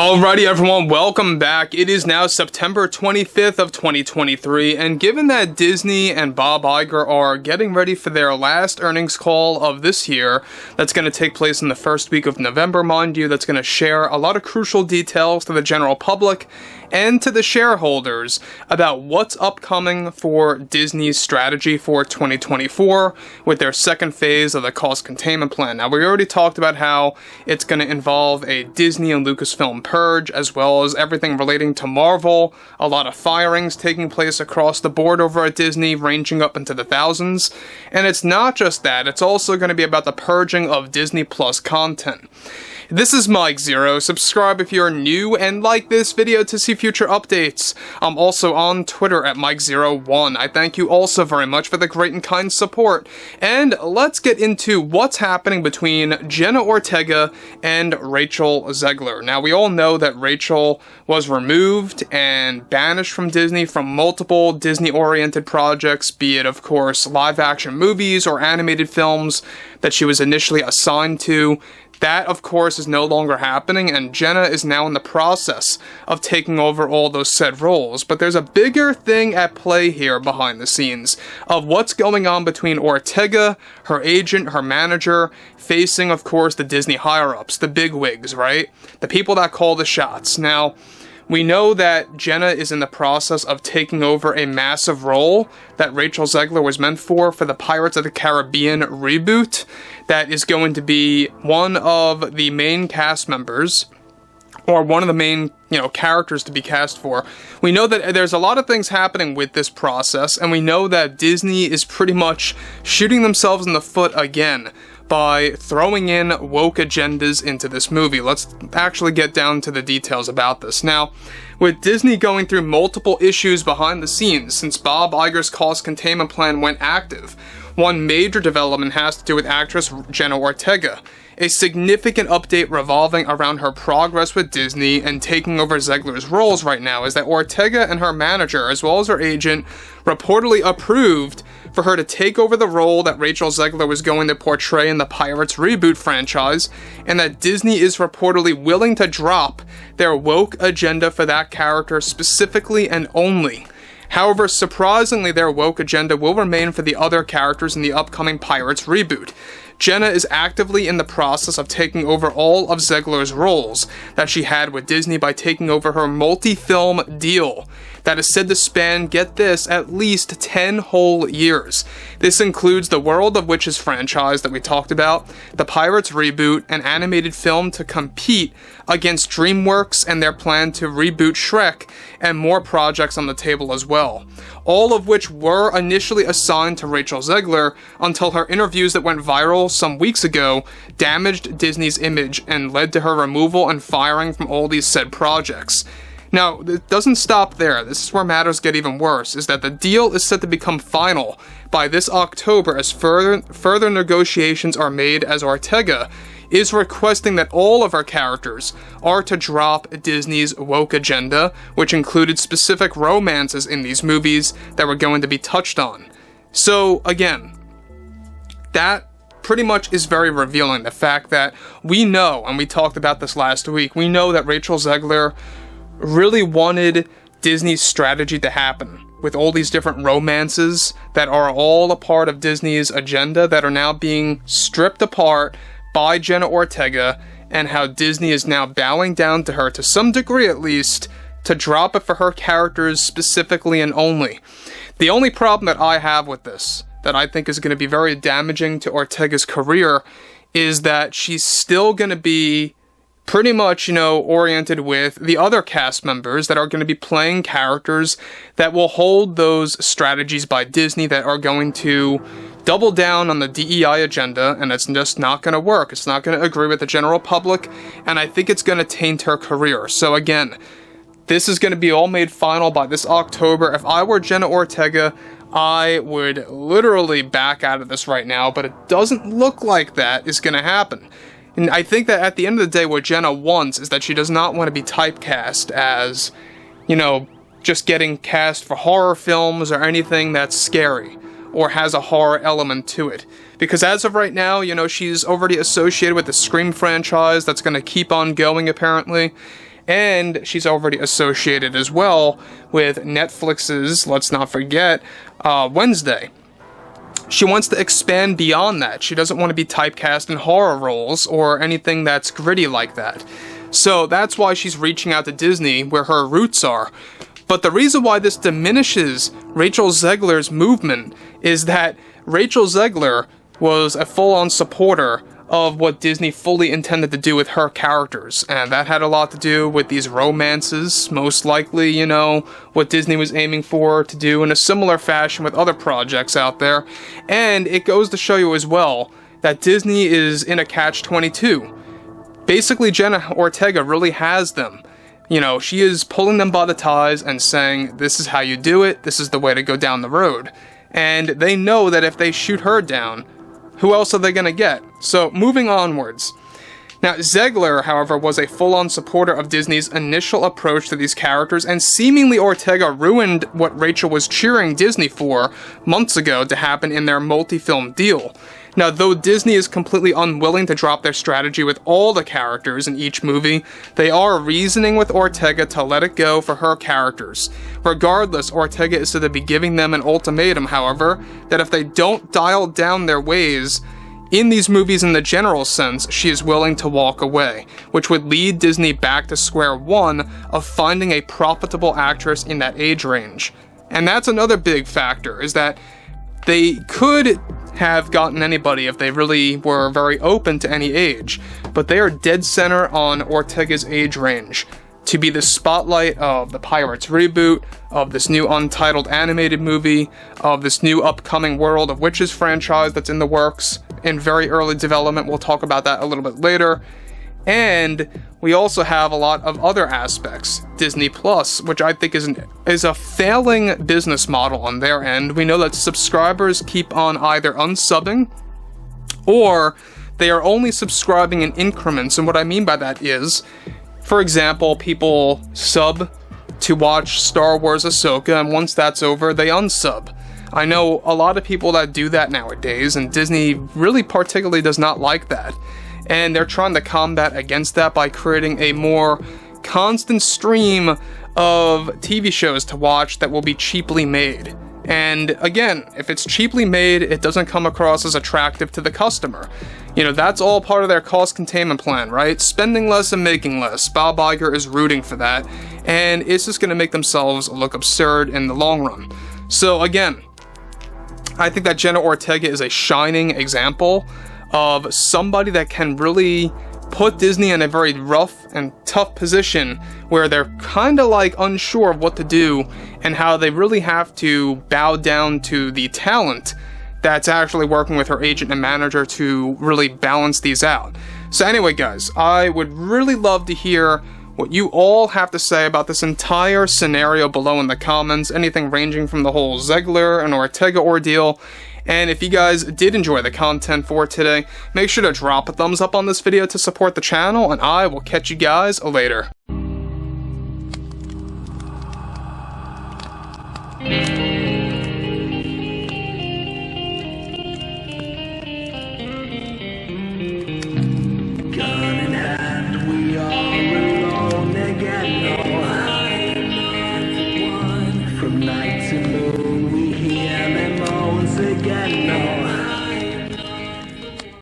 Alrighty everyone, welcome back. It is now September 25th of 2023, and given that Disney and Bob Iger are getting ready for their last earnings call of this year, that's going to take place in the first week of November, mind you, that's going to share a lot of crucial details to the general public and to the shareholders about what's upcoming for Disney's strategy for 2024 with their second phase of the cost containment plan. Now, we already talked about how it's going to involve a Disney and Lucasfilm purge, as well as everything relating to Marvel, a lot of firings taking place across the board over at Disney, ranging up into the thousands. And it's not just that, it's also going to be about the purging of Disney Plus content. This is Mike Zero. Subscribe if you're new and like this video to see future updates. I'm also on Twitter at Mike01. I thank you also very much for the great and kind support. And let's get into what's happening between Jenna Ortega and Rachel Zegler. Now, we all know that Rachel was removed and banished from Disney from multiple Disney-oriented projects, be it, of course, live-action movies or animated films that she was initially assigned to. That, of course, is no longer happening, and Jenna is now in the process of taking over all those said roles. But there's a bigger thing at play here behind the scenes of what's going on between Ortega, her agent, her manager, facing, of course, the Disney higher-ups, the bigwigs, right? The people that call the shots. Now, we know that Jenna is in the process of taking over a massive role that Rachel Zegler was meant for the Pirates of the Caribbean reboot. That is going to be one of the main cast members, or one of the main, characters to be cast for. We know that there's a lot of things happening with this process, and we know that Disney is pretty much shooting themselves in the foot again by throwing in woke agendas into this movie. Let's actually get down to the details about this. Now, with Disney going through multiple issues behind the scenes since Bob Iger's cost containment plan went active, one major development has to do with actress Jenna Ortega. A significant update revolving around her progress with Disney and taking over Zegler's roles right now is that Ortega and her manager, as well as her agent, reportedly approved for her to take over the role that Rachel Zegler was going to portray in the Pirates reboot franchise, and that Disney is reportedly willing to drop their woke agenda for that character specifically and only. However, surprisingly, their woke agenda will remain for the other characters in the upcoming Pirates reboot. Jenna is actively in the process of taking over all of Zegler's roles that she had with Disney by taking over her multi-film deal that is said to span, get this, at least 10 whole years. This includes the World of Witches franchise that we talked about, the Pirates reboot, an animated film to compete against DreamWorks and their plan to reboot Shrek, and more projects on the table as well. All of which were initially assigned to Rachel Zegler until her interviews that went viral some weeks ago damaged Disney's image and led to her removal and firing from all these said projects. Now, it doesn't stop there. This is where matters get even worse, is that the deal is set to become final by this October as further negotiations are made, as Ortega is requesting that all of her characters are to drop Disney's woke agenda, which included specific romances in these movies that were going to be touched on. So, again, that pretty much is very revealing. The fact that we know, and we talked about this last week, we know that Rachel Zegler really wanted Disney's strategy to happen with all these different romances that are all a part of Disney's agenda that are now being stripped apart by Jenna Ortega, and how Disney is now bowing down to her, to some degree at least, to drop it for her characters specifically and only. The only problem that I have with this, that I think is going to be very damaging to Ortega's career, is that she's still going to be pretty much, oriented with the other cast members that are going to be playing characters that will hold those strategies by Disney that are going to double down on the DEI agenda, and it's just not going to work. It's not going to agree with the general public, and I think it's going to taint her career. So again, this is going to be all made final by this October. If I were Jenna Ortega, I would literally back out of this right now, but it doesn't look like that is going to happen. And I think that at the end of the day, what Jenna wants is that she does not want to be typecast as, just getting cast for horror films or anything that's scary or has a horror element to it. Because as of right now, she's already associated with the Scream franchise that's going to keep on going, apparently. And she's already associated as well with Netflix's, let's not forget, Wednesday. She wants to expand beyond that. She doesn't want to be typecast in horror roles or anything that's gritty like that. So that's why she's reaching out to Disney, where her roots are. But the reason why this diminishes Rachel Zegler's movement is that Rachel Zegler was a full-on supporter of what Disney fully intended to do with her characters. And that had a lot to do with these romances, most likely, you know, what Disney was aiming for to do in a similar fashion with other projects out there. And it goes to show you as well that Disney is in a catch-22. Basically, Jenna Ortega really has them. You know, she is pulling them by the ties and saying, this is how you do it, this is the way to go down the road. And they know that if they shoot her down, who else are they going to get? So, moving onwards. Now, ZEGLER, however, was a full-on supporter of Disney's initial approach to these characters, and seemingly Ortega ruined what Rachel was cheering Disney for months ago to happen in their multi-film deal. Now, though Disney is completely unwilling to drop their strategy with all the characters in each movie, they are reasoning with Ortega to let it go for her characters. Regardless, Ortega is said to be giving them an ultimatum, however, that if they don't dial down their ways in these movies in the general sense, she is willing to walk away, which would lead Disney back to square one of finding a profitable actress in that age range. And that's another big factor, is that they could have gotten anybody if they really were very open to any age, but they are dead center on Ortega's age range to be the spotlight of the Pirates reboot, of this new untitled animated movie, of this new upcoming World of Witches franchise that's in the works, in very early development. We'll talk about that a little bit later. And we also have a lot of other aspects. Disney Plus, which I think is a failing business model on their end. We know that subscribers keep on either unsubbing or they are only subscribing in increments. And what I mean by that is, for example, people sub to watch Star Wars Ahsoka, and once that's over, they unsub. I know a lot of people that do that nowadays, and Disney really particularly does not like that. And they're trying to combat against that by creating a more constant stream of TV shows to watch that will be cheaply made. And again, if it's cheaply made, it doesn't come across as attractive to the customer. You know, that's all part of their cost containment plan, right? Spending less and making less. Bob Iger is rooting for that, and it's just going to make themselves look absurd in the long run. So again, I think that Jenna Ortega is a shining example of somebody that can really put Disney in a very rough and tough position where they're kind of like unsure of what to do and how they really have to bow down to the talent that's actually working with her agent and manager to really balance these out. So anyway, guys, I would really love to hear what you all have to say about this entire scenario below in the comments, anything ranging from the whole ZEGLER and Ortega ordeal. And if you guys did enjoy the content for today, make sure to drop a thumbs up on this video to support the channel, and I will catch you guys later. Gun in hand, we are alone again. No hiding from night to moon, we hear them moans again.